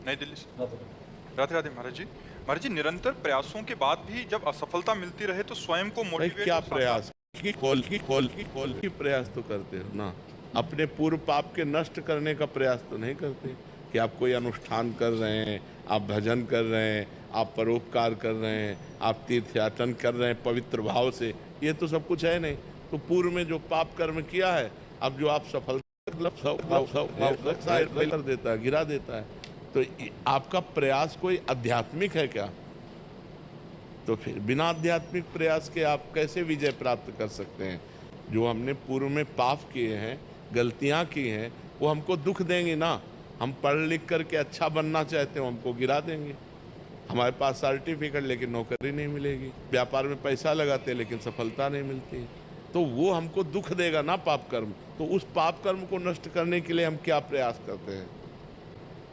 नई दिल्ली से। राधे राधे महाराज जी। महाराज जी, निरंतर प्रयासों के बाद भी जब असफलता मिलती रहे तो स्वयं को भाई मोटिवेट क्या प्रयास की प्रयास तो करते हो ना। अपने पूर्व पाप के नष्ट करने का प्रयास तो नहीं करते कि आप कोई अनुष्ठान कर रहे हैं, आप भजन कर रहे हैं, आप परोपकार कर रहे हैं, आप तीर्थयाटन कर रहे हैं पवित्र भाव से, ये तो सब कुछ है नहीं। तो पूर्व में जो पाप कर्म किया है, अब जो आप सफलता कर देता है, गिरा देता है। तो आपका प्रयास कोई आध्यात्मिक है क्या? तो फिर बिना आध्यात्मिक प्रयास के आप कैसे विजय प्राप्त कर सकते हैं? जो हमने पूर्व में पाप किए हैं, गलतियां की हैं, वो हमको दुख देंगे ना। हम पढ़ लिख करके अच्छा बनना चाहते हो, हमको गिरा देंगे। हमारे पास सर्टिफिकेट लेकिन नौकरी नहीं मिलेगी, व्यापार में पैसा लगाते लेकिन सफलता नहीं मिलती, तो वो हमको दुख देगा ना पाप कर्म। तो उस पाप कर्म को नष्ट करने के लिए हम क्या प्रयास करते हैं?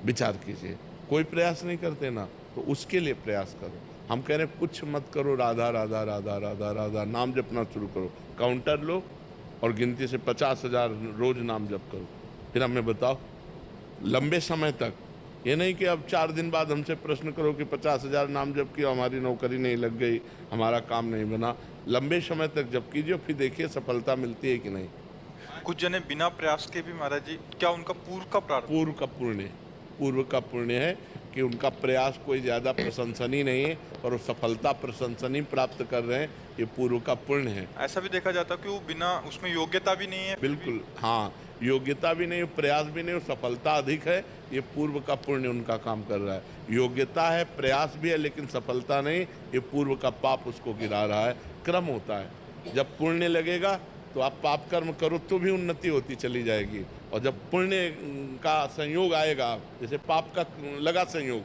विचार कीजिए। कोई प्रयास नहीं करते ना, तो उसके लिए प्रयास करो। हम कह रहे हैं कुछ मत करो, राधा राधा राधा राधा राधा नाम जपना शुरू करो। काउंटर लो और गिनती से 50,000 रोज नाम जप करो। फिर हमें बताओ लंबे समय तक, ये नहीं कि अब 4 दिन बाद हमसे प्रश्न करो कि 50,000 नाम जप किया, हमारी नौकरी नहीं लग गई, हमारा काम नहीं बना। लंबे समय तक जप कीजिए, फिर देखिए सफलता मिलती है कि नहीं। कुछ जने बिना प्रयास के भी महाराज जी, क्या उनका पूर्व का प्रारब्ध? पूर्व का पुण्य है कि उनका प्रयास कोई ज़्यादा प्रशंसनीय नहीं है और वो सफलता प्रशंसनीय प्राप्त कर रहे हैं, ये पूर्व का पुण्य है। ऐसा भी देखा जाता है कि वो बिना उसमें योग्यता भी नहीं है। बिल्कुल, हाँ, योग्यता भी नहीं, प्रयास भी नहीं, सफलता अधिक है, ये पूर्व का पुण्य उनका काम कर रहा है। योग्यता है, प्रयास भी है, लेकिन सफलता नहीं, ये पूर्व का पाप उसको गिरा रहा है। क्रम होता है, जब पुण्य लगेगा तो आप पाप कर्म करो तो भी उन्नति होती चली जाएगी, और जब पुण्य का संयोग आएगा, जैसे पाप का लगा संयोग,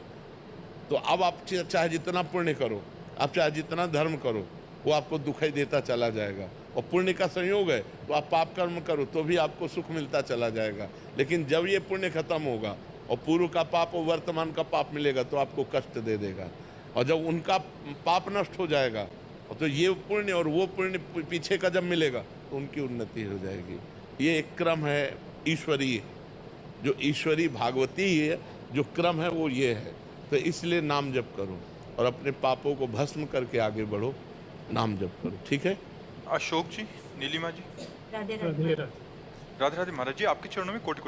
तो अब आप चाहे जितना पुण्य करो, आप चाहे जितना धर्म करो, वो आपको दुखाई देता चला जाएगा। और पुण्य का संयोग है तो आप पाप कर्म करो तो भी आपको सुख मिलता चला जाएगा। लेकिन जब ये पुण्य खत्म होगा और पूर्व का पाप और वर्तमान का पाप मिलेगा तो आपको कष्ट दे देगा। और जब उनका पाप नष्ट हो जाएगा तो ये पुण्य और वो पुण्य पीछे का जब मिलेगा तो उनकी उन्नति हो जाएगी। ये एक क्रम है ईश्वरीय, जो ईश्वरी भागवती है, जो क्रम है वो ये है। तो इसलिए नाम जप करो और अपने पापों को भस्म करके आगे बढ़ो, नाम जप करो। ठीक है। अशोक जी, नीलिमा जी, राधे राधे। राधे राधे महाराज जी, आपके चरणों में कोटि कोटि